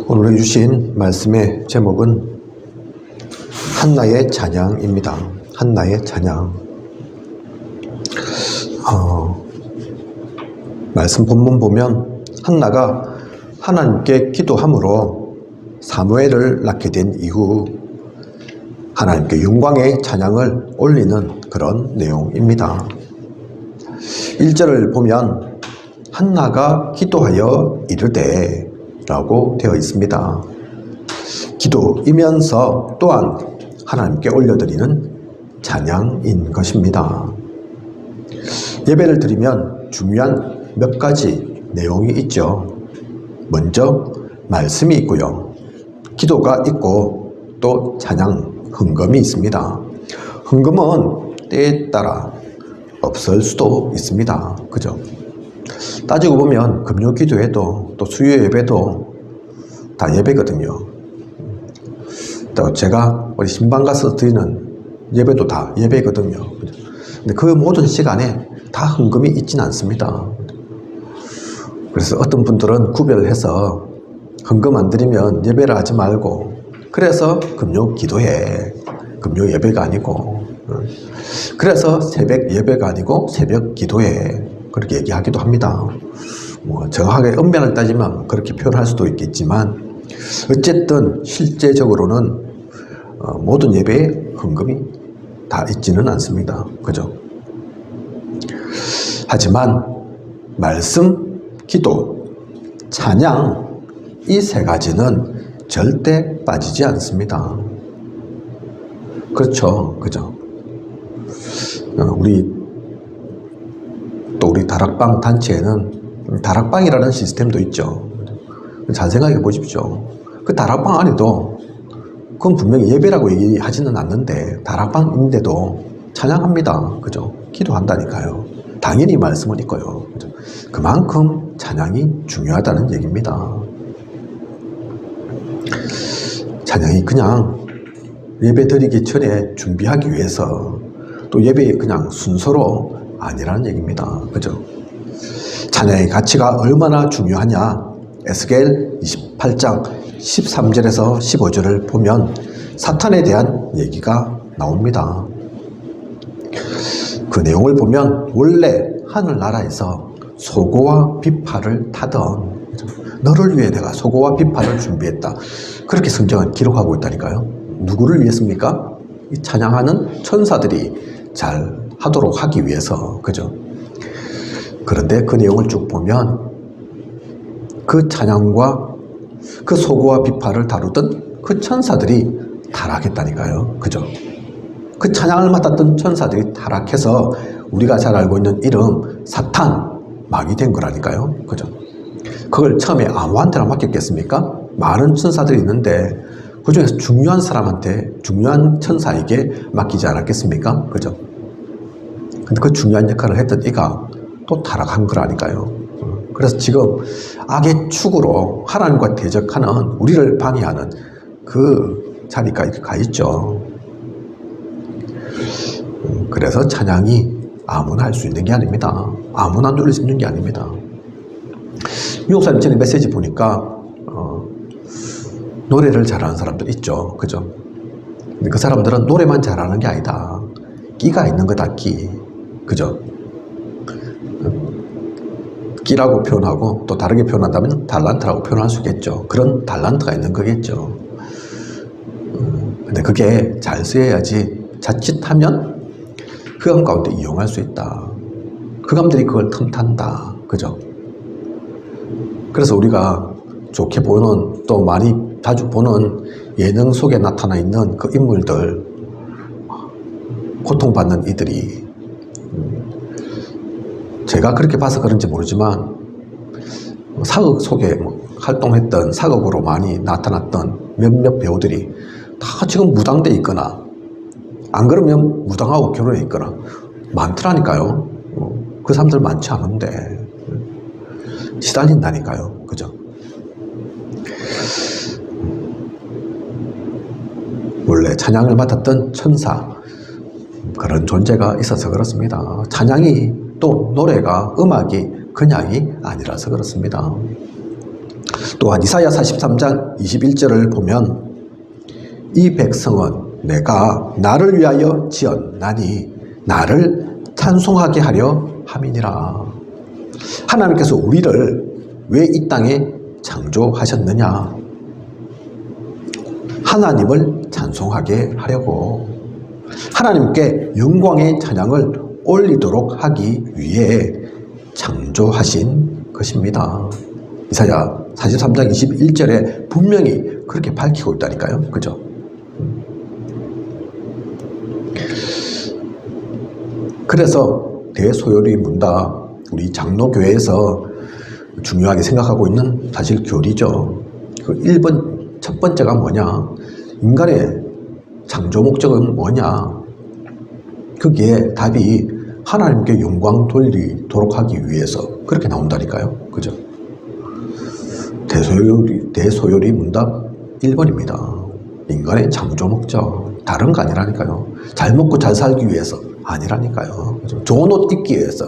오늘 주신 말씀의 제목은 한나의 찬양입니다. 한나의 찬양. 말씀 본문 보면 한나가 하나님께 기도함으로 사무엘을 낳게 된 이후 하나님께 영광의 찬양을 올리는 그런 내용입니다. 1절을 보면 한나가 기도하여 이르되 라고 되어 있습니다. 기도이면서 또한 하나님께 올려드리는 찬양인 것입니다. 예배를 드리면 중요한 몇 가지 내용이 있죠. 먼저 말씀이 있고요. 기도가 있고 또 찬양, 헌금이 있습니다. 헌금은 때에 따라 없을 수도 있습니다. 그죠? 따지고 보면 금요 기도회도 또 수요 예배도 다 예배거든요. 또 제가 우리 신방 가서 드리는 예배도 다 예배거든요. 근데 그 모든 시간에 다 헌금이 있지는 않습니다. 그래서 어떤 분들은 구별해서 헌금 안 드리면 예배를 하지 말고, 그래서 금요 기도회, 금요 예배가 아니고, 그래서 새벽 예배가 아니고 새벽 기도회, 그렇게 얘기하기도 합니다. 정확하게 엄연을 따지면 그렇게 표현할 수도 있겠지만, 어쨌든 실제적으로는 모든 예배에 헌금이 다 있지는 않습니다. 그죠? 하지만 말씀, 기도, 찬양, 이 세 가지는 절대 빠지지 않습니다. 그렇죠? 그죠? 우리 다락방 단체에는 다락방이라는 시스템도 있죠. 잘 생각해 보십시오. 그 다락방 안에도 그건 분명히 예배라고 얘기하지는 않는데 다락방인데도 찬양합니다. 그죠? 기도한다니까요. 당연히 말씀은 있고요. 그죠? 그만큼 찬양이 중요하다는 얘기입니다. 찬양이 그냥 예배 드리기 전에 준비하기 위해서, 또 예배에 그냥 순서로 아니라는 얘기입니다. 그죠? 찬양의 가치가 얼마나 중요하냐? 에스겔 28장 13절에서 15절을 보면 사탄에 대한 얘기가 나옵니다. 그 내용을 보면 원래 하늘나라에서 소고와 비파를 타던, 너를 위해 내가 소고와 비파를 준비했다, 그렇게 성경은 기록하고 있다니까요. 누구를 위해서입니까? 이 찬양하는 천사들이 잘 하도록 하기 위해서. 그죠? 그런데 그 내용을 쭉 보면 그 찬양과 그 소고와 비파를 다루던 그 천사들이 타락했다니까요. 그죠? 그 찬양을 맡았던 천사들이 타락해서 우리가 잘 알고 있는 이름 사탄, 마귀 된 거라니까요. 그죠? 그걸 처음에 아무한테나 맡겼겠습니까? 많은 천사들이 있는데 그 중에서 중요한 사람한테, 중요한 천사에게 맡기지 않았겠습니까? 그죠? 근데 그 중요한 역할을 했던 이가 또 타락한 거라니까요. 그래서 지금 악의 축으로 하나님과 대적하는, 우리를 방해하는 그 자리까지 가 있죠. 그래서 찬양이 아무나 할 수 있는 게 아닙니다. 아무나 누릴 수 있는 게 아닙니다. 유목사님 전에 메시지 보니까 노래를 잘하는 사람들 있죠. 그죠? 근데 그 사람들은 노래만 잘하는 게 아니다. 끼가 있는 거다, 끼. 그죠? 끼라고 표현하고 또 다르게 표현한다면 달란트라고 표현할 수 있겠죠. 그런 달란트가 있는 거겠죠. 근데 그게 잘 쓰여야지 자칫하면 흑암 가운데 이용할 수 있다. 흑암들이 그걸 틈탄다. 그죠? 그래서 우리가 좋게 보는, 또 많이 자주 보는 예능 속에 나타나 있는 그 인물들, 고통받는 이들이, 제가 그렇게 봐서 그런지 모르지만 사극 속에 활동했던, 사극으로 많이 나타났던 몇몇 배우들이 다 지금 무당돼 있거나, 안 그러면 무당하고 결혼해 있거나 많더라니까요. 그 사람들 많지 않은데 시달린다니까요. 그죠? 원래 찬양을 맡았던 천사, 그런 존재가 있어서 그렇습니다. 찬양이, 또 노래가, 음악이 그냥이 아니라서 그렇습니다. 또한 이사야 43장 21절을 보면 이 백성은 내가 나를 위하여 지었나니 나를 찬송하게 하려 함이니라. 하나님께서 우리를 왜 이 땅에 창조하셨느냐? 하나님을 찬송하게 하려고, 하나님께 영광의 찬양을 올리도록 하기 위해 창조하신 것입니다. 이사야 43장 21절에 분명히 그렇게 밝히고 있다니까요. 그죠? 그래서 대소요리 문답, 우리 장로교회에서 중요하게 생각하고 있는 사실 교리죠. 그 1번, 첫 번째가 뭐냐? 인간의 창조 목적은 뭐냐? 거기에 답이 하나님께 영광 돌리도록 하기 위해서, 그렇게 나온다니까요. 그죠? 대소요리 문답 1번입니다. 인간의 창조 목적, 다른 거 아니라니까요. 잘 먹고 잘 살기 위해서 아니라니까요. 그죠? 좋은 옷 입기 위해서,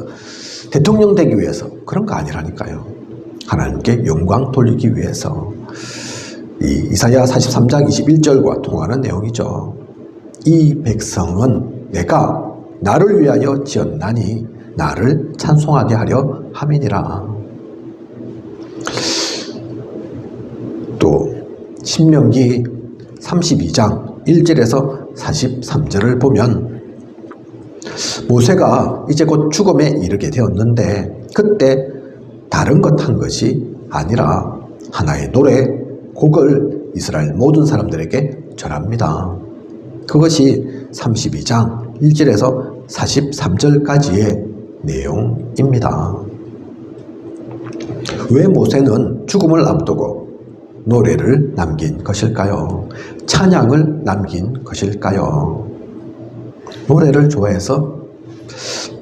대통령 되기 위해서, 그런 거 아니라니까요. 하나님께 영광 돌리기 위해서. 이 이사야 43장 21절과 통하는 내용이죠. 이 백성은 내가 나를 위하여 지었나니 나를 찬송하게 하려 함이니라. 또 신명기 32장 1절에서 43절을 보면 모세가 이제 곧 죽음에 이르게 되었는데 그때 다른 것 한 것이 아니라 하나의 노래, 곡을 이스라엘 모든 사람들에게 전합니다. 그것이 32장 1절에서 43절까지의 내용입니다. 왜 모세는 죽음을 앞두고 노래를 남긴 것일까요? 찬양을 남긴 것일까요? 노래를 좋아해서?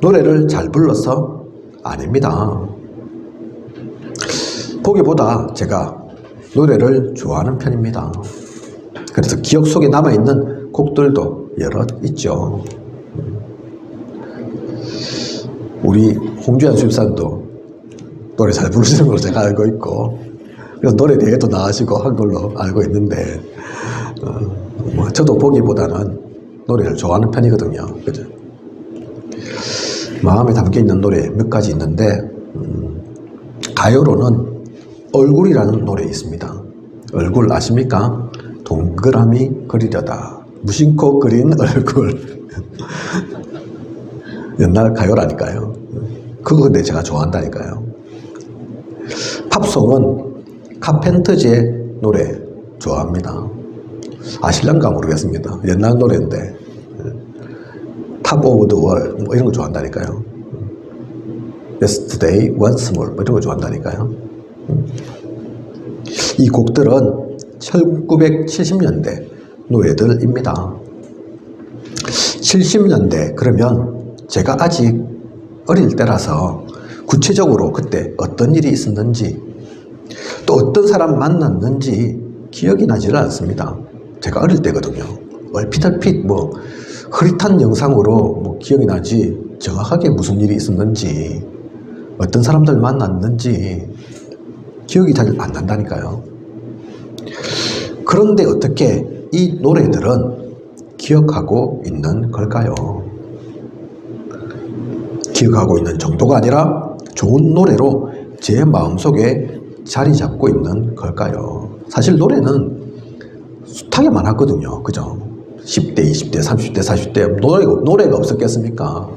노래를 잘 불러서? 아닙니다. 보기보다 제가 노래를 좋아하는 편입니다. 그래서 기억 속에 남아있는 곡들도 여러 있죠. 우리 홍주환 수입사도 노래 잘 부르시는 걸로 제가 알고 있고, 그래서 노래 대회도 나가시고 한 걸로 알고 있는데, 저도 보기보다는 노래를 좋아하는 편이거든요. 그죠? 마음에 담겨 있는 노래 몇 가지 있는데, 가요로는 얼굴이라는 노래 있습니다. 얼굴 아십니까? 동그라미 그리려다 무심코 그린 얼굴. 옛날 가요라니까요. 그거 근데 제가 좋아한다니까요. 팝송은 카펜터즈의 노래 좋아합니다. 아실란가 모르겠습니다. 옛날 노래인데 탑 오브 더 월 뭐 이런 거 좋아한다니까요. Yesterday Once More 뭐 이런 거 좋아한다니까요. 이 곡들은 1970년대 노래들입니다. 70년대 그러면 제가 아직 어릴 때라서 구체적으로 그때 어떤 일이 있었는지 또 어떤 사람 만났는지 기억이 나지를 않습니다. 제가 어릴 때거든요. 얼핏얼핏 뭐 흐릿한 영상으로 뭐 기억이 나지 정확하게 무슨 일이 있었는지 어떤 사람들 만났는지 기억이 잘 안 난다니까요. 그런데 어떻게 이 노래들은 기억하고 있는 걸까요? 기억하고 있는 정도가 아니라 좋은 노래로 제 마음속에 자리 잡고 있는 걸까요? 사실 노래는 숱하게 많았거든요. 그죠? 10대, 20대, 30대, 40대 노래가 없었겠습니까?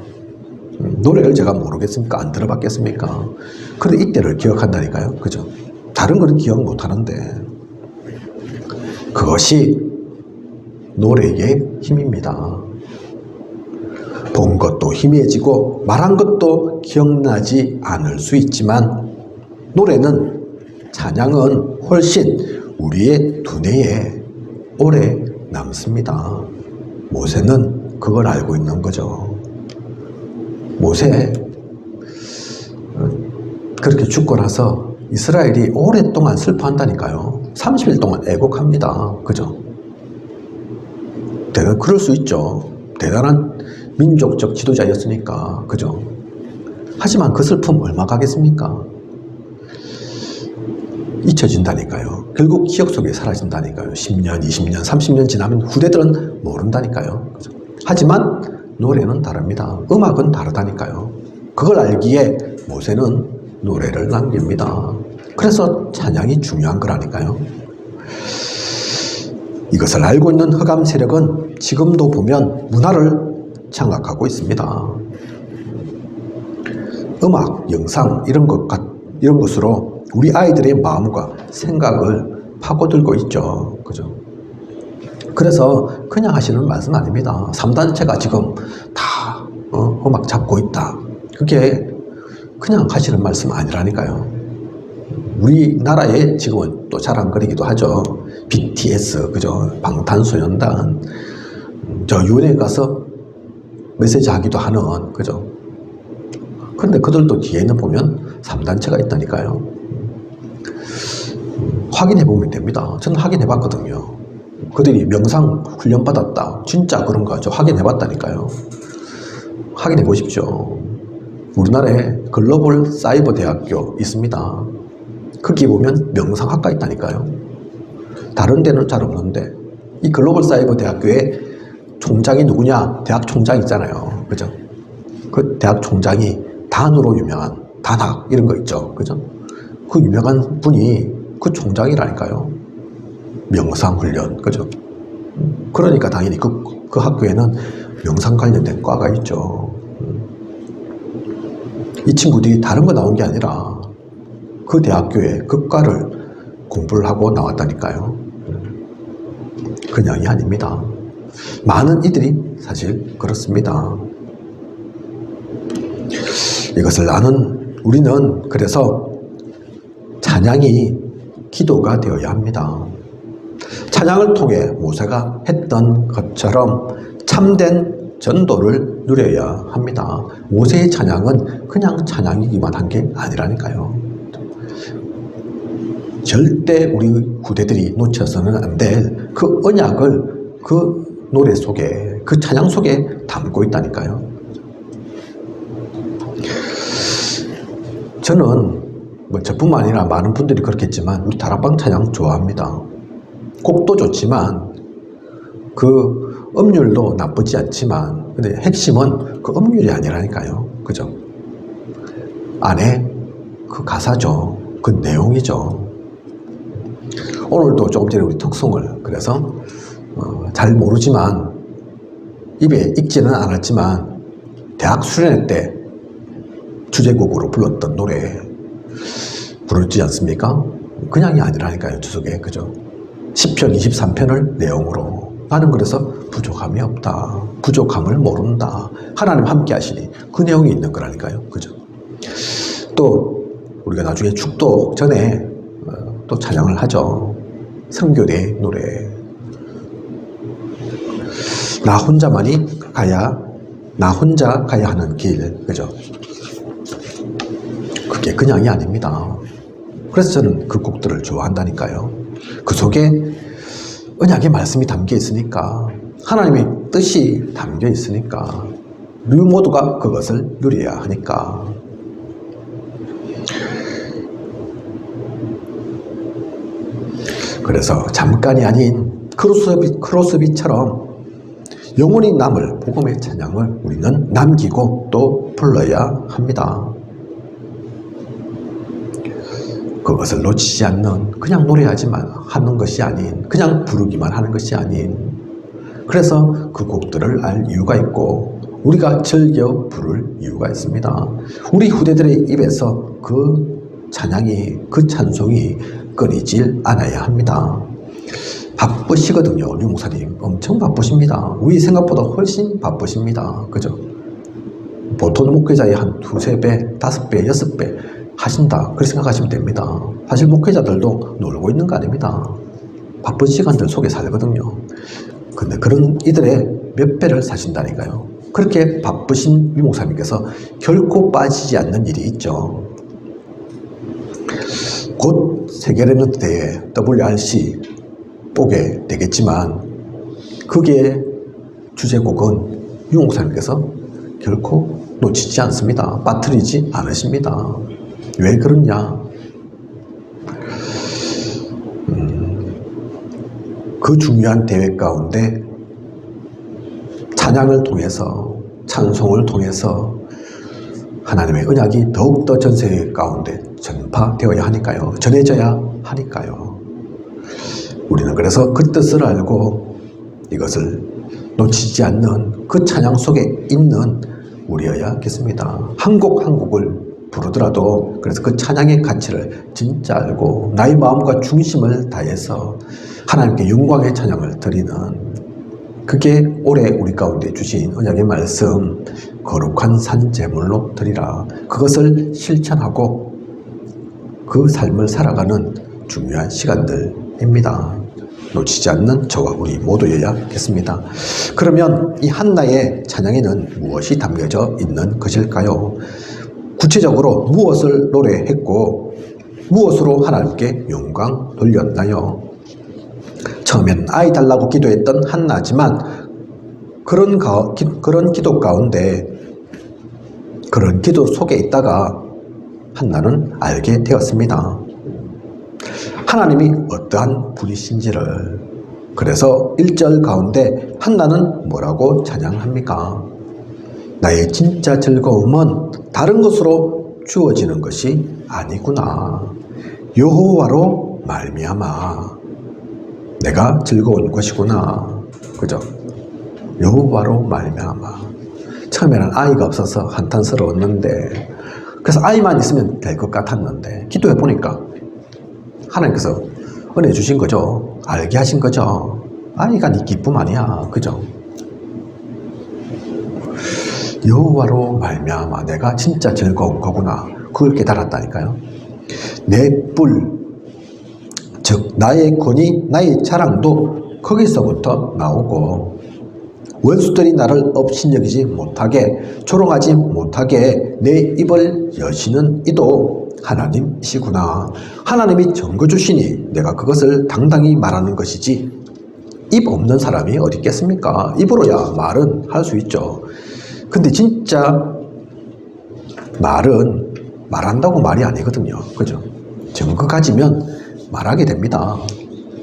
노래를 제가 모르겠습니까? 안 들어봤겠습니까? 그런데 이때를 기억한다니까요. 그죠? 다른 거는 기억 못 하는데 그것이 노래의 힘입니다. 본 것도 희미해지고 말한 것도 기억나지 않을 수 있지만 노래는, 찬양은 훨씬 우리의 두뇌에 오래 남습니다. 모세는 그걸 알고 있는 거죠. 모세 그렇게 죽고 나서 이스라엘이 오랫동안 슬퍼한다니까요. 30일 동안 애곡합니다. 그죠? 그럴 수 있죠. 대단한 민족적 지도자였으니까. 그죠? 하지만 그 슬픔 얼마 가겠습니까? 잊혀진다니까요. 결국 기억 속에 사라진다니까요. 10년, 20년, 30년 지나면 후대들은 모른다니까요. 그죠? 하지만 노래는 다릅니다. 음악은 다르다니까요. 그걸 알기에 모세는 노래를 남깁니다. 그래서 찬양이 중요한 거라니까요. 이것을 알고 있는 흑암 세력은 지금도 보면 문화를 장악하고 있습니다. 음악, 영상 이런 것으로 우리 아이들의 마음과 생각을 파고들고 있죠. 그죠? 그래서 그냥 하시는 말씀 아닙니다. 3단체가 지금 다 음악 잡고 있다. 그게 그냥 하시는 말씀 아니라니까요. 우리나라에 지금은 또 자랑거리기도 하죠. BTS, 그죠? 방탄소년단, 저 유엔에 가서 메시지 하기도 하는, 그죠? 근데 그들도 뒤에는 보면 3단체가 있다니까요. 확인해 보면 됩니다. 저는 확인해 봤거든요. 그들이 명상 훈련 받았다. 진짜 그런 거죠. 확인해 봤다니까요. 확인해 보십시오. 우리나라에 글로벌 사이버 대학교 있습니다. 거기 보면 명상학과 있다니까요. 다른 데는 잘 없는데 이 글로벌 사이버 대학교의 총장이 누구냐? 대학 총장 있잖아요. 그죠? 그 대학 총장이 단으로 유명한 단학 이런 거 있죠. 그죠? 그 유명한 분이 그 총장이라니까요. 명상훈련. 그죠? 그러니까 당연히 그 학교에는 명상 관련된 과가 있죠. 이 친구들이 다른 거 나온 게 아니라 그 대학교에 그 과를 공부를 하고 나왔다니까요. 그냥이 아닙니다. 많은 이들이 사실 그렇습니다. 이것을 아는 우리는 그래서 찬양이 기도가 되어야 합니다. 찬양을 통해 모세가 했던 것처럼 참된 전도를 누려야 합니다. 모세의 찬양은 그냥 찬양이기만 한 게 아니라니까요. 절대 우리 후대들이 놓쳐서는 안 될 그 언약을 그 노래 속에, 그 찬양 속에 담고 있다니까요. 저는 뭐 저뿐만 아니라 많은 분들이 그렇겠지만 우리 다락방 찬양 좋아합니다. 곡도 좋지만 그 음률도 나쁘지 않지만 근데 핵심은 그 음률이 아니라니까요. 그죠? 안에 그 가사죠. 그 내용이죠. 오늘도 조금 전에 우리 특송을 그래서 잘 모르지만 입에 익지는 않았지만 대학 수련회 때 주제곡으로 불렀던 노래 부르지 않습니까? 그냥이 아니라니까요. 주석에. 그죠? 10편 23편을 내용으로 나는 그래서 부족함이 없다. 부족함을 모른다. 하나님 함께 하시니 그 내용이 있는 거라니까요. 그죠? 또 우리가 나중에 축도 전에 또 찬양을 하죠. 성교대 노래. 나 혼자 가야 하는 길. 그죠? 그게 그냥이 아닙니다. 그래서 저는 그 곡들을 좋아한다니까요. 그 속에 언약의 말씀이 담겨 있으니까 하나님의 뜻이 담겨 있으니까 우리 모두가 그것을 누려야 하니까. 그래서 잠깐이 아닌 크로스비처럼 영원히 남을 복음의 찬양을 우리는 남기고 또 불러야 합니다. 그것을 놓치지 않는, 그냥 노래하지만 하는 것이 아닌, 그냥 부르기만 하는 것이 아닌, 그래서 그 곡들을 알 이유가 있고 우리가 즐겨 부를 이유가 있습니다. 우리 후대들의 입에서 그 찬양이, 그 찬송이 끊이질 않아야 합니다. 바쁘시거든요. 류 목사님 엄청 바쁘십니다. 우리 생각보다 훨씬 바쁘십니다. 그죠? 보통 목회자의 한 2~3배, 5배, 6배 하신다. 그렇게 생각하시면 됩니다. 사실 목회자들도 놀고 있는 거 아닙니다. 바쁜 시간들 속에 살거든요. 근데 그런 이들의 몇 배를 사신다니까요. 그렇게 바쁘신 류 목사님께서 결코 빠지지 않는 일이 있죠. 곧 세계랩런트 대회 WRC 보게 되겠지만 그게 주제곡은 유 목사님께서 결코 놓치지 않습니다. 빠뜨리지 않으십니다. 왜 그러냐? 그 중요한 대회 가운데 찬양을 통해서, 찬송을 통해서 하나님의 언약이 더욱더 전 세계 가운데 전파되어야 하니까요. 전해져야 하니까요. 우리는 그래서 그 뜻을 알고 이것을 놓치지 않는 그 찬양 속에 있는 우리여야겠습니다. 한 곡 한 곡을 부르더라도 그래서 그 찬양의 가치를 진짜 알고 나의 마음과 중심을 다해서 하나님께 영광의 찬양을 드리는, 그게 올해 우리 가운데 주신 언약의 말씀, 거룩한 산제물로 드리라. 그것을 실천하고 그 삶을 살아가는 중요한 시간들입니다. 놓치지 않는 저와 우리 모두여야겠습니다. 그러면 이 한나의 찬양에는 무엇이 담겨져 있는 것일까요? 구체적으로 무엇을 노래했고 무엇으로 하나님께 영광 돌렸나요? 처음엔 아이 달라고 기도했던 한나지만 그런 기도 가운데, 그런 기도 속에 있다가 한나는 알게 되었습니다. 하나님이 어떠한 분이신지를. 그래서 1절 가운데 한나는 뭐라고 찬양합니까? 나의 진짜 즐거움은 다른 것으로 주어지는 것이 아니구나. 여호와로 말미암아 내가 즐거운 것이구나. 그죠? 여호와로 말미암아. 처음에는 아이가 없어서 한탄스러웠는데, 그래서 아이만 있으면 될 것 같았는데 기도해 보니까 하나님께서 은혜 주신 거죠. 알게 하신 거죠. 아이가 네 기쁨 아니야. 그죠? 여호와로 말미암아 내가 진짜 즐거운 거구나. 그걸 깨달았다니까요. 내 뿔, 즉 나의 권위, 나의 자랑도 거기서부터 나오고, 원수들이 나를 업신여기지 못하게, 조롱하지 못하게 내 입을 여시는 이도 하나님이시구나. 하나님이 증거 주시니 내가 그것을 당당히 말하는 것이지, 입 없는 사람이 어디 있겠습니까? 입으로야 말은 할 수 있죠. 근데 진짜 말은 말한다고 말이 아니거든요. 그죠? 증거 가지면 말하게 됩니다.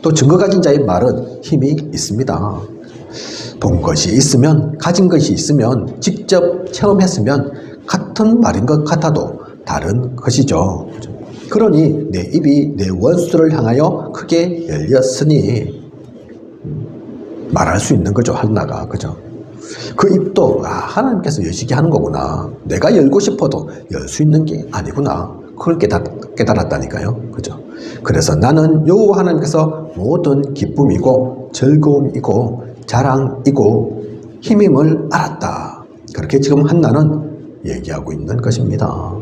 또 증거 가진 자의 말은 힘이 있습니다. 본 것이 있으면, 가진 것이 있으면, 직접 체험했으면 같은 말인 것 같아도 다른 것이죠. 그러니 내 입이 내 원수들을 향하여 크게 열렸으니 말할 수 있는 거죠. 한나가. 그죠? 그 입도 하나님께서 여시게 하는 거구나. 내가 열고 싶어도 열 수 있는 게 아니구나. 그걸 깨달았다니까요. 그죠? 그래서 나는 여호와 하나님께서 모든 기쁨이고 즐거움이고 자랑이고 힘임을 알았다. 그렇게 지금 한나는 얘기하고 있는 것입니다.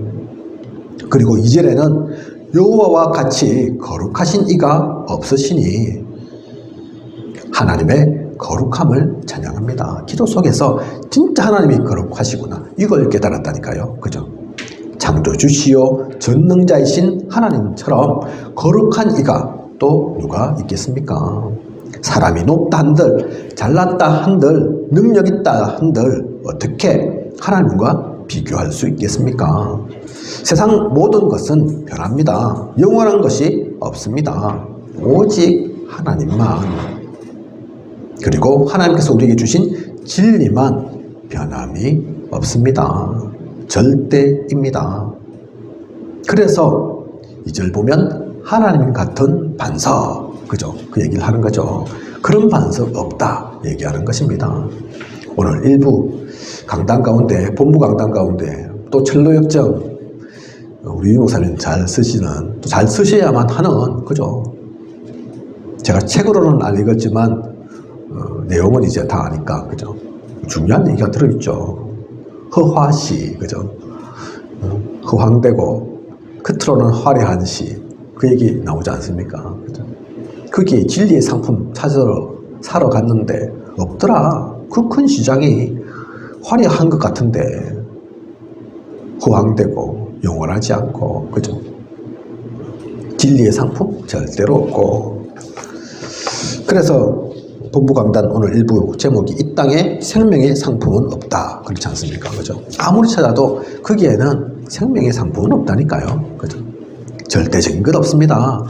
그리고 2절에는 여호와와 같이 거룩하신 이가 없으시니 하나님의 거룩함을 찬양합니다. 기도 속에서 진짜 하나님이 거룩하시구나. 이걸 깨달았다니까요. 그죠? 창조주시오 전능자이신 하나님처럼 거룩한 이가 또 누가 있겠습니까? 사람이 높다 한들, 잘났다 한들, 능력 있다 한들 어떻게 하나님과 비교할 수 있겠습니까? 세상 모든 것은 변합니다. 영원한 것이 없습니다. 오직 하나님만. 그리고 하나님께서 우리에게 주신 진리만 변함이 없습니다. 절대입니다. 그래서 2절 보면 하나님 같은 반석, 그죠? 그 얘기를 하는 거죠. 그런 반석 없다 얘기하는 것입니다. 오늘 일부 강단 가운데, 본부 강단 가운데 또 철로역정, 우리 목사님 잘 쓰시는, 또 잘 쓰셔야만 하는, 그죠? 제가 책으로는 안 읽었지만 내용은 이제 다 아니까, 그죠? 중요한 얘기가 들어있죠. 허화시, 그죠? 허황되고 끝으로는 화려한 시, 그 얘기 나오지 않습니까? 그죠? 거기에 진리의 상품 찾으러 사러 갔는데 없더라. 그 큰 시장이 화려한 것 같은데 허황되고 영원하지 않고, 그죠? 진리의 상품 절대로 없고. 그래서 본부강단 오늘 일부 제목이 이 땅에 생명의 상품은 없다. 그렇지 않습니까? 그죠? 아무리 찾아도 거기에는 생명의 상품은 없다니까요. 그죠? 절대적인 것 없습니다.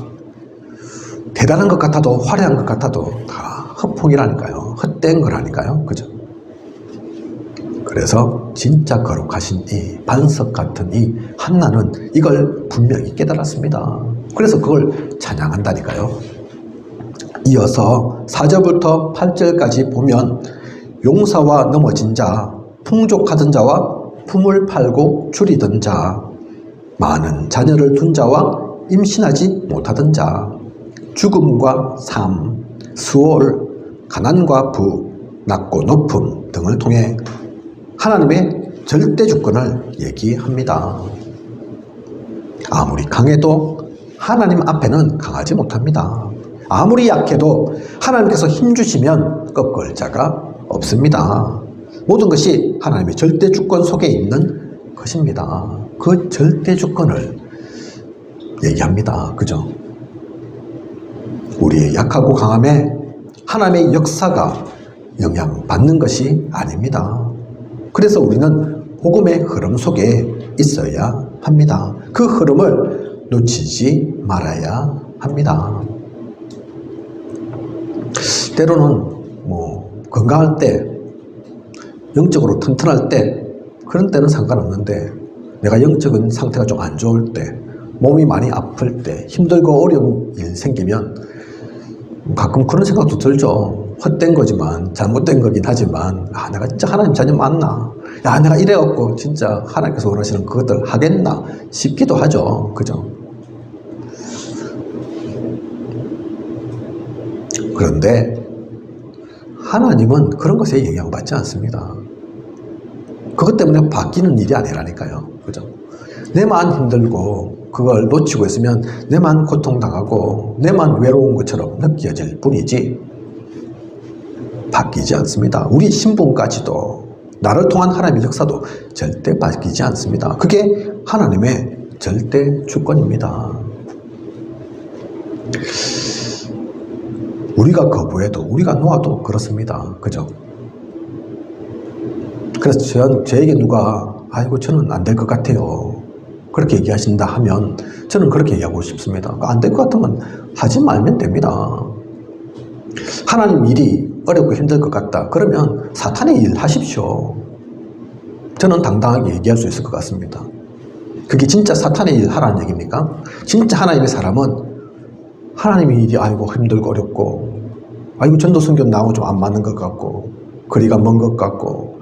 대단한 것 같아도 화려한 것 같아도 다 헛풍이라니까요. 헛된 거라니까요. 그죠? 그래서 진짜 거룩하신 이 반석 같은 이 한나는 이걸 분명히 깨달았습니다. 그래서 그걸 찬양한다니까요. 이어서 4절부터 8절까지 보면 용사와 넘어진 자, 풍족하던 자와 품을 팔고 줄이던 자, 많은 자녀를 둔 자와 임신하지 못하던 자, 죽음과 삶, 수월, 가난과 부, 낮고 높음 등을 통해 하나님의 절대 주권을 얘기합니다. 아무리 강해도 하나님 앞에는 강하지 못합니다. 아무리 약해도 하나님께서 힘주시면 꺾을 자가 없습니다. 모든 것이 하나님의 절대 주권 속에 있는 것입니다. 그 절대 주권을 얘기합니다. 그죠? 우리의 약하고 강함에 하나님의 역사가 영향받는 것이 아닙니다. 그래서 우리는 복음의 흐름 속에 있어야 합니다. 그 흐름을 놓치지 말아야 합니다. 때로는 건강할 때, 영적으로 튼튼할 때, 그런 때는 상관없는데 내가 영적인 상태가 좀 안 좋을 때, 몸이 많이 아플 때, 힘들고 어려운 일 생기면 가끔 그런 생각도 들죠. 헛된 거지만, 잘못된 거긴 하지만, 내가 진짜 하나님 자녀 맞나? 내가 이래갖고 진짜 하나님께서 원하시는 그것들 하겠나? 싶기도 하죠. 그죠? 그런데 하나님은 그런 것에 영향받지 않습니다. 그것 때문에 바뀌는 일이 아니라니까요. 그죠? 내만 힘들고 그걸 놓치고 있으면 내만 고통당하고 내만 외로운 것처럼 느껴질 뿐이지 바뀌지 않습니다. 우리 신분까지도 나를 통한 하나님의 역사도 절대 바뀌지 않습니다. 그게 하나님의 절대 주권입니다. 우리가 거부해도 우리가 놓아도 그렇습니다. 그죠? 그래서 저에게 누가 아이고 저는 안 될 것 같아요 그렇게 얘기하신다 하면 저는 그렇게 얘기하고 싶습니다. 안 될 것 같으면 하지 말면 됩니다. 하나님 일이 어렵고 힘들 것 같다 그러면 사탄의 일 하십시오. 저는 당당하게 얘기할 수 있을 것 같습니다. 그게 진짜 사탄의 일 하라는 얘기입니까? 진짜 하나님의 사람은 하나님의 일이 아이고 힘들고 어렵고 아이고 전도 선교 나하고 좀 안 맞는 것 같고 거리가 먼 것 같고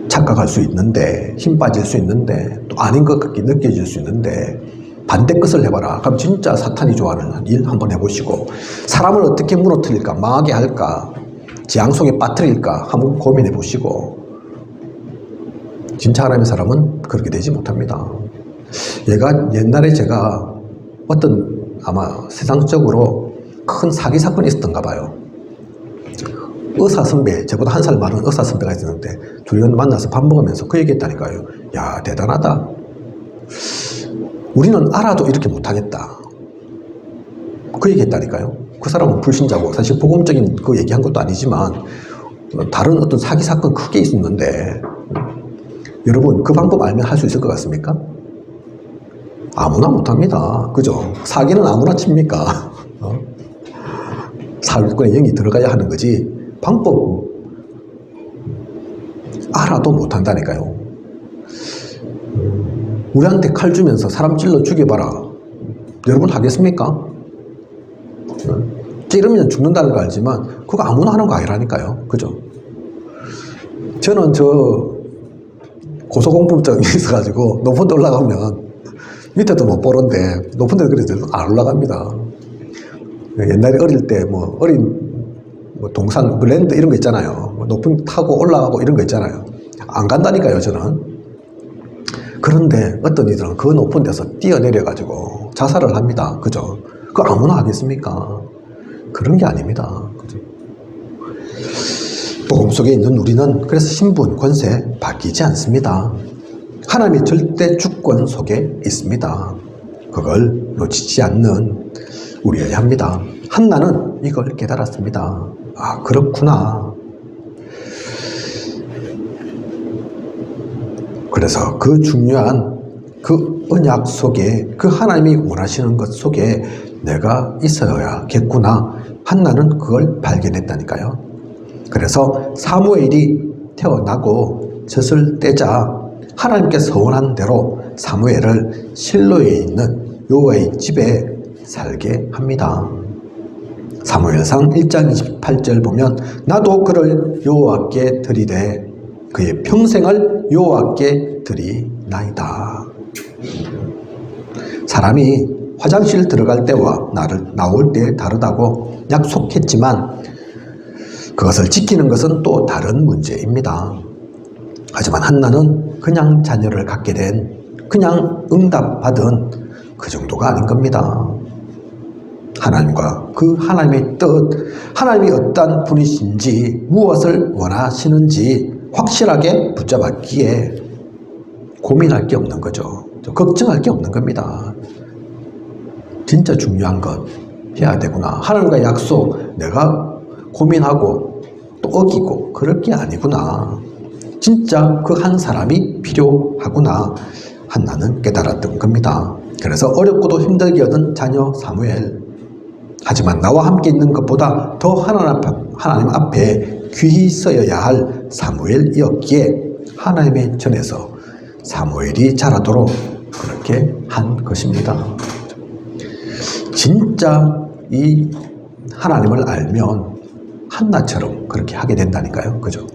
착각할 수 있는데 힘 빠질 수 있는데 또 아닌 것 같게 느껴질 수 있는데 반대 것을 해봐라. 그럼 진짜 사탄이 좋아하는 일 한번 해보시고 사람을 어떻게 무너뜨릴까 망하게 할까 재앙 속에 빠뜨릴까 한번 고민해 보시고 진짜 하나님의 사람은 그렇게 되지 못합니다. 옛날에 제가 어떤 아마 세상적으로 큰 사기 사건이 있었던가 봐요. 의사 선배, 저보다 한 살 많은 의사 선배가 있었는데 둘이 만나서 밥 먹으면서 그 얘기했다니까요. 야 대단하다. 우리는 알아도 이렇게 못하겠다. 그 얘기했다니까요. 그 사람은 불신자고 사실 복음적인 그 얘기한 것도 아니지만 다른 어떤 사기 사건 크게 있었는데 여러분 그 방법 알면 할 수 있을 것 같습니까? 아무나 못합니다. 그죠? 사기는 아무나 칩니까? 사기꾼에 영이 들어가야 하는 거지 방법 알아도 못한다니까요. 우리한테 칼 주면서 사람 찔러 죽여봐라. 여러분 하겠습니까? 찌르면 죽는다는 거 알지만 그거 아무나 하는 거 아니라니까요. 그죠? 저는 고소공포증이 있어가지고 높은 데 올라가면 밑에도 못 보는데 높은 데 그래도 안 올라갑니다. 옛날에 어릴 때 동산, 랜드 이런 거 있잖아요. 높은 데 타고 올라가고 이런 거 있잖아요. 안 간다니까요, 저는. 그런데 어떤 이들은 그 높은 데서 뛰어내려가지고 자살을 합니다. 그죠? 그거 아무나 하겠습니까? 그런 게 아닙니다. 그죠? 복음 속에 있는 우리는 그래서 신분, 권세 바뀌지 않습니다. 하나님의 절대 주권 속에 있습니다. 그걸 놓치지 않는 우리여야 합니다. 한나는 이걸 깨달았습니다. 아, 그렇구나. 그래서 그 중요한 그 언약 속에 그 하나님이 원하시는 것 속에 내가 있어야겠구나. 한나는 그걸 발견했다니까요. 그래서 사무엘이 태어나고 젖을 떼자 하나님께 서원한 대로 사무엘을 실로에 있는 여호와의 집에 살게 합니다. 사무엘상 1장 28절 보면 나도 그를 여호와께 드리되 그의 평생을 여호와께 드리나이다. 사람이 화장실 들어갈 때와 나올 때 다르다고 약속했지만 그것을 지키는 것은 또 다른 문제입니다. 하지만 한나는 그냥 자녀를 갖게 된 그냥 응답받은 그 정도가 아닌 겁니다. 하나님과 그 하나님의 뜻, 하나님이 어떤 분이신지 무엇을 원하시는지 확실하게 붙잡았기에 고민할 게 없는 거죠. 걱정할 게 없는 겁니다. 진짜 중요한 것 해야 되구나. 하나님과 약속 내가 고민하고 또 어기고 그럴 게 아니구나. 진짜 그 한 사람이 필요하구나. 한나는 깨달았던 겁니다. 그래서 어렵고도 힘들게 얻은 자녀 사무엘. 하지만 나와 함께 있는 것보다 더 하나님 앞에 귀히 쓰여야 할 사무엘이었기에 하나님의 전에서 사무엘이 자라도록 그렇게 한 것입니다. 진짜 이 하나님을 알면 한나처럼 그렇게 하게 된다니까요. 그죠?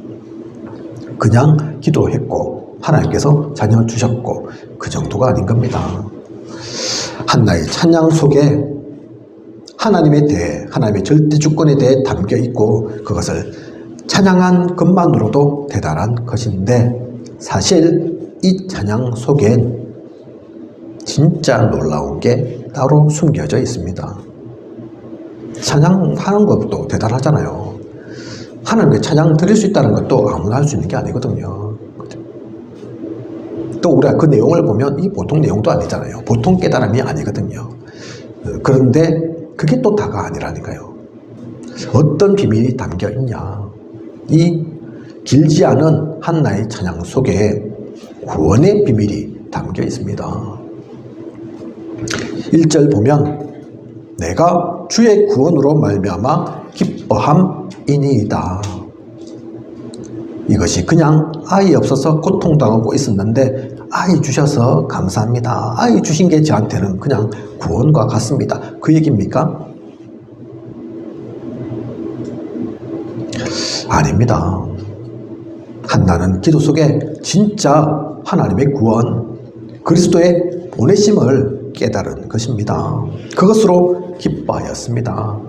그냥 기도했고 하나님께서 자녀 주셨고 그 정도가 아닌 겁니다. 한나의 찬양 속에 하나님에 대해, 하나님의 절대 주권에 대해 담겨 있고 그것을 찬양한 것만으로도 대단한 것인데 사실 이 찬양 속엔 진짜 놀라운 게 따로 숨겨져 있습니다. 찬양하는 것도 대단하잖아요. 하나님께 찬양 드릴 수 있다는 것도 아무나 할 수 있는 게 아니거든요. 또 우리가 그 내용을 보면 이 보통 내용도 아니잖아요. 보통 깨달음이 아니거든요. 그런데 그게 또 다가 아니라니까요. 어떤 비밀이 담겨 있냐. 이 길지 않은 한나의 찬양 속에 구원의 비밀이 담겨 있습니다. 1절 보면 내가 주의 구원으로 말미암아 기뻐함이니이다. 이것이 그냥 아이 없어서 고통당하고 있었는데 아이 주셔서 감사합니다. 아이 주신 게 저한테는 그냥 구원과 같습니다. 그 얘기입니까? 아닙니다. 한나는 기도 속에 진짜 하나님의 구원, 그리스도의 보내심을 깨달은 것입니다. 그것으로 기뻐하였습니다.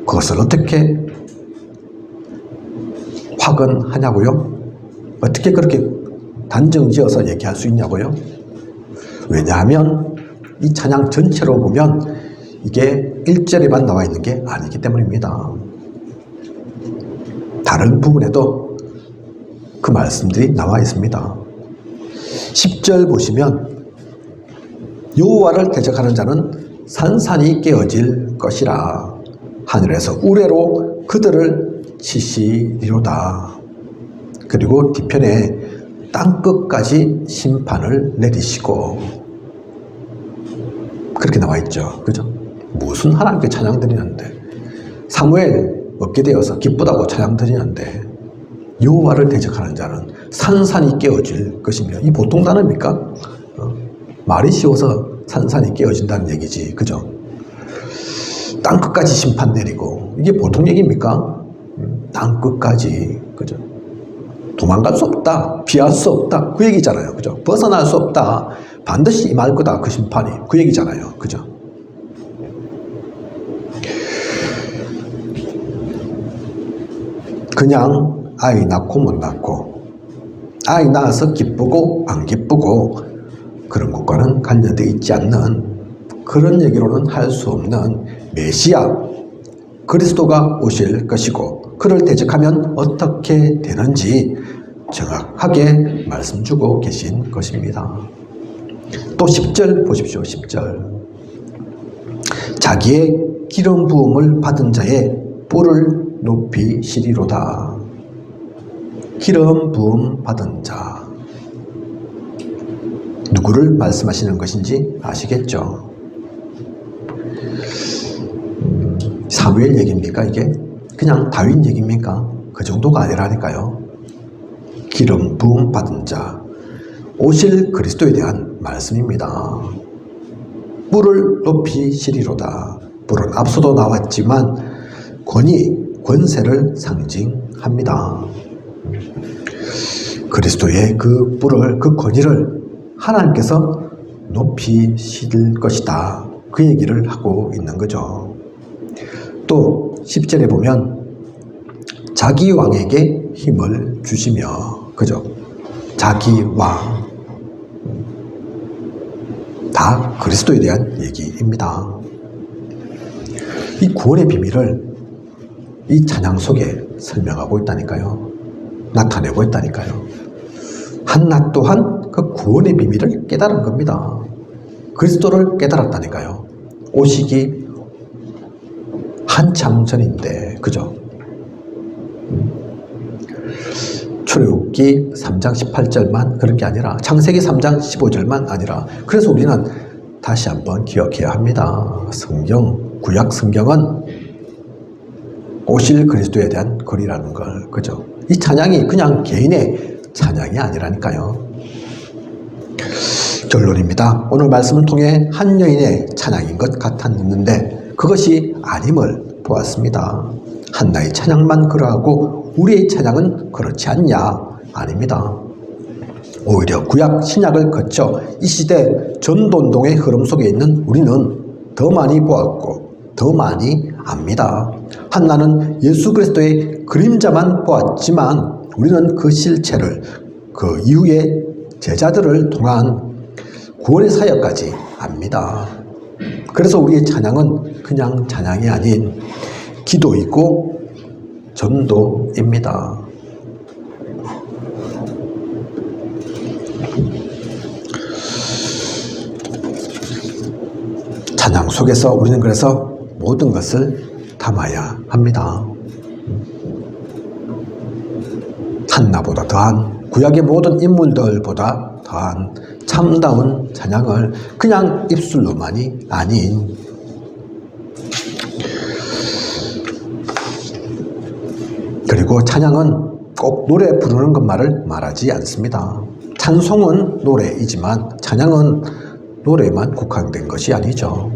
그것을 어떻게 확언하냐고요? 어떻게 그렇게 단정지어서 얘기할 수 있냐고요? 왜냐하면 이 찬양 전체로 보면 이게 1절에만 나와 있는 게 아니기 때문입니다. 다른 부분에도 그 말씀들이 나와 있습니다. 10절 보시면 여호와를 대적하는 자는 산산이 깨어질 것이라 하늘에서 우레로 그들을 치시리로다. 그리고 뒤편에 땅끝까지 심판을 내리시고 그렇게 나와 있죠. 그죠? 무슨 하나님께 찬양 드리는데 사무엘 얻게 되어서 기쁘다고 찬양 드리는데 여호와를 대적하는 자는 산산이 깨어질 것이며 이 보통 단어입니까? 말이 쉬워서 산산이 깨어진다는 얘기지. 그죠? 땅끝까지 심판 내리고 이게 보통 얘기입니까? 땅끝까지. 그죠? 도망갈 수 없다. 피할 수 없다. 그 얘기잖아요. 그죠? 벗어날 수 없다. 반드시 임할 거다. 그 심판이. 그 얘기잖아요. 그죠? 그냥 아이 낳고 못 낳고 아이 낳아서 기쁘고 안 기쁘고 그런 것과는 관련되어 있지 않는 그런 얘기로는 할 수 없는 메시아 그리스도가 오실 것이고 그를 대적하면 어떻게 되는지 정확하게 말씀 주고 계신 것입니다. 또 10절 보십시오. 10절 자기의 기름 부음을 받은 자의 뿔을 높이시리로다. 기름 부음 받은 자 누구를 말씀하시는 것인지 아시겠죠? 사무엘 얘기입니까 이게? 그냥 다윗 얘기입니까? 그 정도가 아니라니까요. 기름 부음 받은 자, 오실 그리스도에 대한 말씀입니다. 뿔을 높이시리로다. 뿔은 앞서도 나왔지만 권위, 권세를 상징합니다. 그리스도의 그 뿔을, 그 권위를 하나님께서 높이실 것이다. 그 얘기를 하고 있는 거죠. 또 10절에 보면 자기 왕에게 힘을 주시며, 그죠? 자기 왕. 다 그리스도에 대한 얘기입니다. 이 구원의 비밀을 이 찬양 속에 설명하고 있다니까요. 나타내고 있다니까요. 한낱 또한 그 구원의 비밀을 깨달은 겁니다. 그리스도를 깨달았다니까요. 오시기 한참 전인데, 그죠? 출애굽기 3장 18절만 그런 게 아니라 창세기 3장 15절만 아니라, 그래서 우리는 다시 한번 기억해야 합니다. 성경, 구약 성경은 오실 그리스도에 대한 글이라는 걸, 그죠? 이 찬양이 그냥 개인의 찬양이 아니라니까요. 결론입니다. 오늘 말씀을 통해 한 여인의 찬양인 것 같았는데 그것이 아님을 보았습니다. 한나의 찬양만 그러하고 우리의 찬양은 그렇지 않냐? 아닙니다. 오히려 구약 신약을 거쳐 이 시대 전도운동의 흐름 속에 있는 우리는 더 많이 보았고 더 많이 압니다. 한나는 예수 그리스도의 그림자만 보았지만 우리는 그 실체를, 그 이후의 제자들을 통한 구원의 사역까지 압니다. 그래서 우리의 찬양은 그냥 찬양이 아닌 기도이고 전도입니다. 찬양 속에서 우리는 그래서 모든 것을 담아야 합니다. 한나보다 더한, 구약의 모든 인물들보다 더한 참다운 찬양을 그냥 입술로만이 아닌 그리고 찬양은 꼭 노래 부르는 것만을 말하지 않습니다. 찬송은 노래이지만 찬양은 노래만 국한된 것이 아니죠.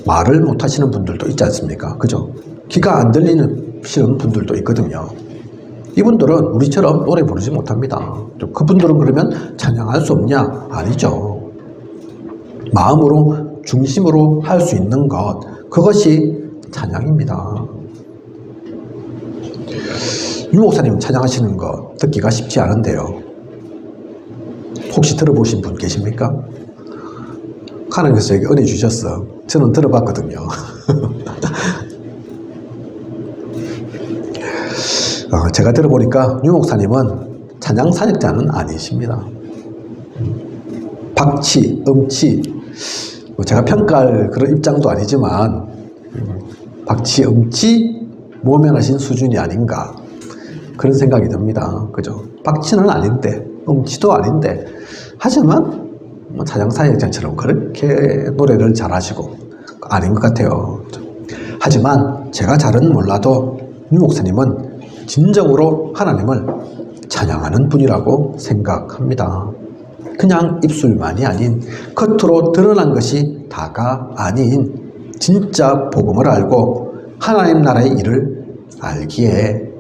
말을 못하시는 분들도 있지 않습니까? 그죠? 귀가 안 들리시는 분들도 있거든요. 이분들은 우리처럼 노래 부르지 못합니다. 그분들은 그러면 찬양할 수 없냐? 아니죠. 마음으로, 중심으로 할 수 있는 것, 그것이 찬양입니다. 유 목사님 찬양하시는 거 듣기가 쉽지 않은데요. 혹시 들어보신 분 계십니까? 하나님께서 에게 은혜 주셨어. 저는 들어봤거든요. 제가 들어보니까 유 목사님은 찬양 사역자는 아니십니다. 박치, 음치, 제가 평가할 그런 입장도 아니지만 박치, 음치 모면하신 수준이 아닌가 그런 생각이 듭니다. 그죠? 박치는 아닌데 음치도 아닌데 하지만 찬양 사역자처럼 그렇게 노래를 잘하시고 아닌 것 같아요. 하지만 제가 잘은 몰라도 유 목사님은 진정으로 하나님을 찬양하는 분이라고 생각합니다. 그냥 입술만이 아닌, 겉으로 드러난 것이 다가 아닌 진짜 복음을 알고 하나님 나라의 일을 알기에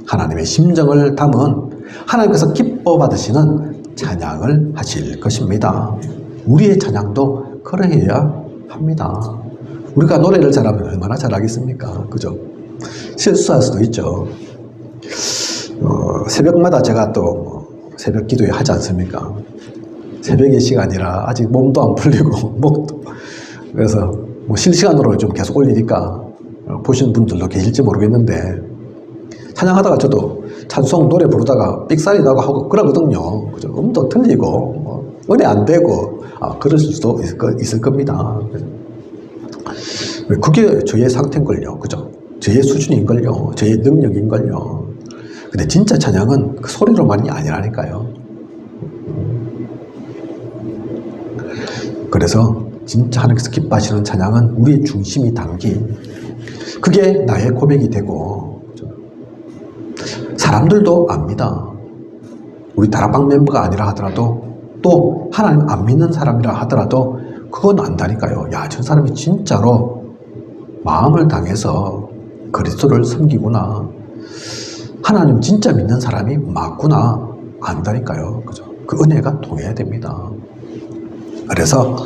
하나님의 심정을 담은, 하나님께서 기뻐 받으시는 찬양을 하실 것입니다. 우리의 찬양도 그러해야 합니다. 우리가 노래를 잘하면 얼마나 잘하겠습니까? 그죠? 실수할 수도 있죠. 새벽마다 제가 또 새벽 기도회 하지 않습니까? 새벽의 시간이라 아직 몸도 안 풀리고 목도, 그래서 실시간으로 좀 계속 올리니까 보시는 분들도 계실지 모르겠는데, 찬양하다가 저도 찬송 노래 부르다가 삑살이 나고 하고 그러거든요. 그죠? 음도 틀리고 은혜 안 되고 그럴 수도 있을 겁니다. 그게 저의 상태인걸요. 그죠? 저의 수준인걸요. 저의 능력인걸요. 근데 진짜 찬양은 그 소리로만이 아니라니까요. 그래서 진짜 하나님께서 기뻐하시는 찬양은 우리의 중심이 담긴, 그게 나의 고백이 되고, 사람들도 압니다. 우리 다락방 멤버가 아니라 하더라도, 또 하나님 안 믿는 사람이라 하더라도 그건 안다니까요. 야, 저 사람이 진짜로 마음을 당해서 그리스도를 섬기구나, 하나님 진짜 믿는 사람이 맞구나, 안다니까요. 그죠? 그 은혜가 통해야 됩니다. 그래서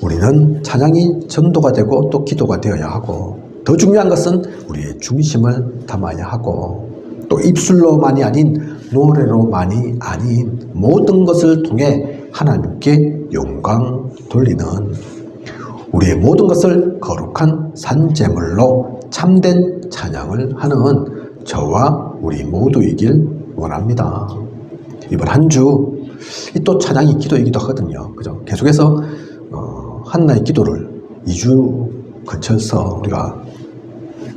우리는 찬양이 전도가 되고 또 기도가 되어야 하고, 더 중요한 것은 우리의 중심을 담아야 하고, 또 입술로만이 아닌 노래로만이 아닌 모든 것을 통해 하나님께 영광 돌리는, 우리의 모든 것을 거룩한 산제물로 참된 찬양을 하는 저와 우리 모두이길 원합니다. 이번 한 주 또 찬양이 기도이기도 하거든요. 그죠? 계속해서 한나의 기도를 2주 근처에서 우리가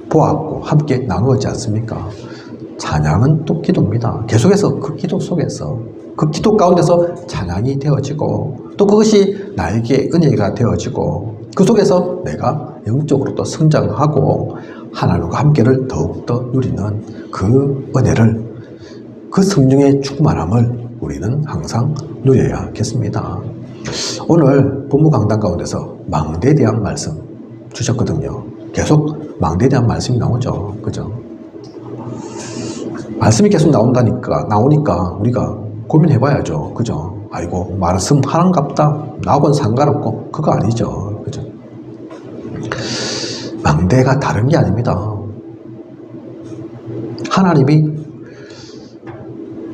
보았고 함께 나누었지 않습니까? 찬양은 또 기도입니다. 계속해서 그 기도 속에서, 그 기도 가운데서 찬양이 되어지고, 또 그것이 나에게 은혜가 되어지고, 그 속에서 내가 영적으로 또 성장하고 하나님과 함께를 더욱더 누리는 그 은혜를, 그 성령의 충만함을 우리는 항상 누려야겠습니다. 오늘 본문 강단 가운데서 망대에 대한 말씀 주셨거든요. 계속 망대에 대한 말씀이 나오죠. 그죠? 말씀이 계속 나오니까 우리가 고민해봐야죠. 그죠? 아이고, 말씀 하나갑다, 나하고는 상관없고, 그거 아니죠. 그죠? 망대가 다른 게 아닙니다. 하나님이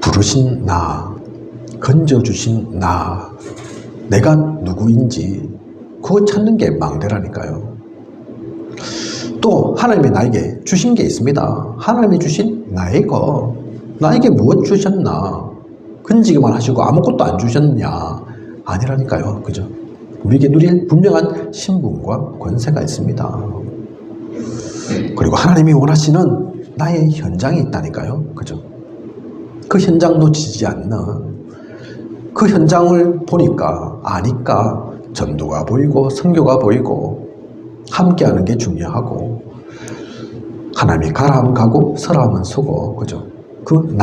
부르신 나, 건져주신 나, 내가 누구인지 그거 찾는 게 망대라니까요. 또 하나님이 나에게 주신 게 있습니다. 하나님이 주신 나에게 무엇 주셨나? 건지기만 하시고 아무것도 안 주셨냐? 아니라니까요. 그죠? 우리에게 누릴 분명한 신분과 권세가 있습니다. 그리고 하나님이 원하시는 나의 현장이 있다니까요. 그죠? 그 현장 놓치지 않는, 그 현장을 보니까, 아니까 전도가 보이고 선교가 보이고 함께하는 게 중요하고, 하나님이 가라 하면 가고 서라 하면 서고, 그죠? 그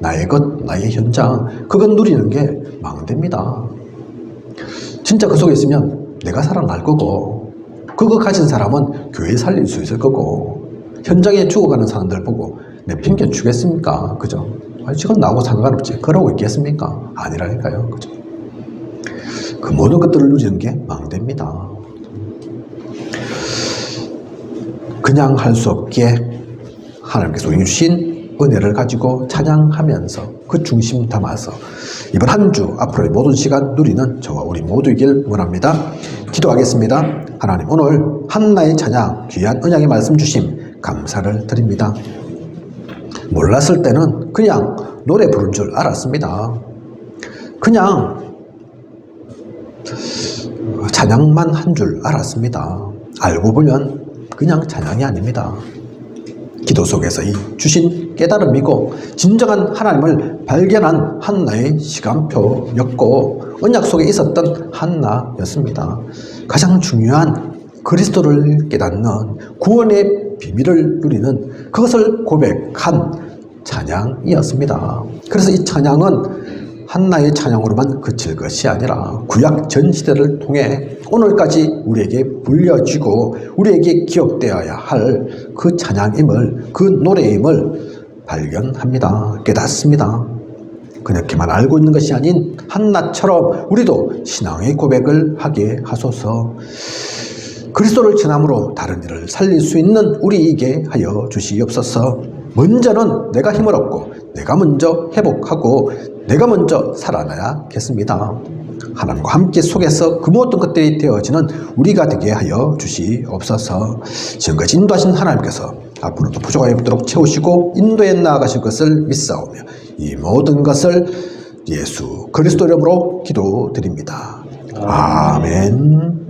나의 것, 나의 현장, 그건 누리는 게 망대입니다. 진짜 그 속에 있으면 내가 살아날 거고, 그거 가진 사람은 교회 살릴 수 있을 거고, 현장에 죽어가는 사람들 보고 내 핑계 주겠습니까? 그죠? 지금 나하고 상관없지, 그러고 있겠습니까? 아니라니까요. 그죠? 그 모든 것들을 누리는 게 망대입니다. 그냥 할 수 없게 하나님께서 우리에게 주신 은혜를 가지고 찬양하면서 그 중심 담아서 이번 한 주 앞으로의 모든 시간 누리는 저와 우리 모두이길 원합니다. 기도하겠습니다. 하나님, 오늘 한나의 찬양, 귀한 언약의 말씀 주심 감사를 드립니다. 몰랐을 때는 그냥 노래 부른 줄 알았습니다. 그냥 찬양만 한 줄 알았습니다. 알고 보면 그냥 찬양이 아닙니다. 기도 속에서 이 주신 깨달음이고 진정한 하나님을 발견한 한나의 시간표였고 언약 속에 있었던 한나였습니다. 가장 중요한 그리스도를 깨닫는 구원의 비밀을 누리는 그것을 고백한 찬양이었습니다. 그래서 이 찬양은 한나의 찬양으로만 그칠 것이 아니라 구약 전 시대를 통해 오늘까지 우리에게 불려지고 우리에게 기억되어야 할 그 찬양임을, 그 노래임을 발견합니다. 깨닫습니다. 그렇게만 알고 있는 것이 아닌 한나처럼 우리도 신앙의 고백을 하게 하소서. 그리스도를 전함으로 다른 일을 살릴 수 있는 우리에게 하여 주시옵소서. 먼저는 내가 힘을 얻고 내가 먼저 회복하고 내가 먼저 살아나야겠습니다. 하나님과 함께 속에서 그 모든 것들이 되어지는 우리가 되게 하여 주시옵소서. 지금까지 인도하신 하나님께서 앞으로도 부족하게 없도록 채우시고 인도에 나아가실 것을 믿사오며 이 모든 것을 예수 그리스도 이름으로 기도드립니다. 아멘.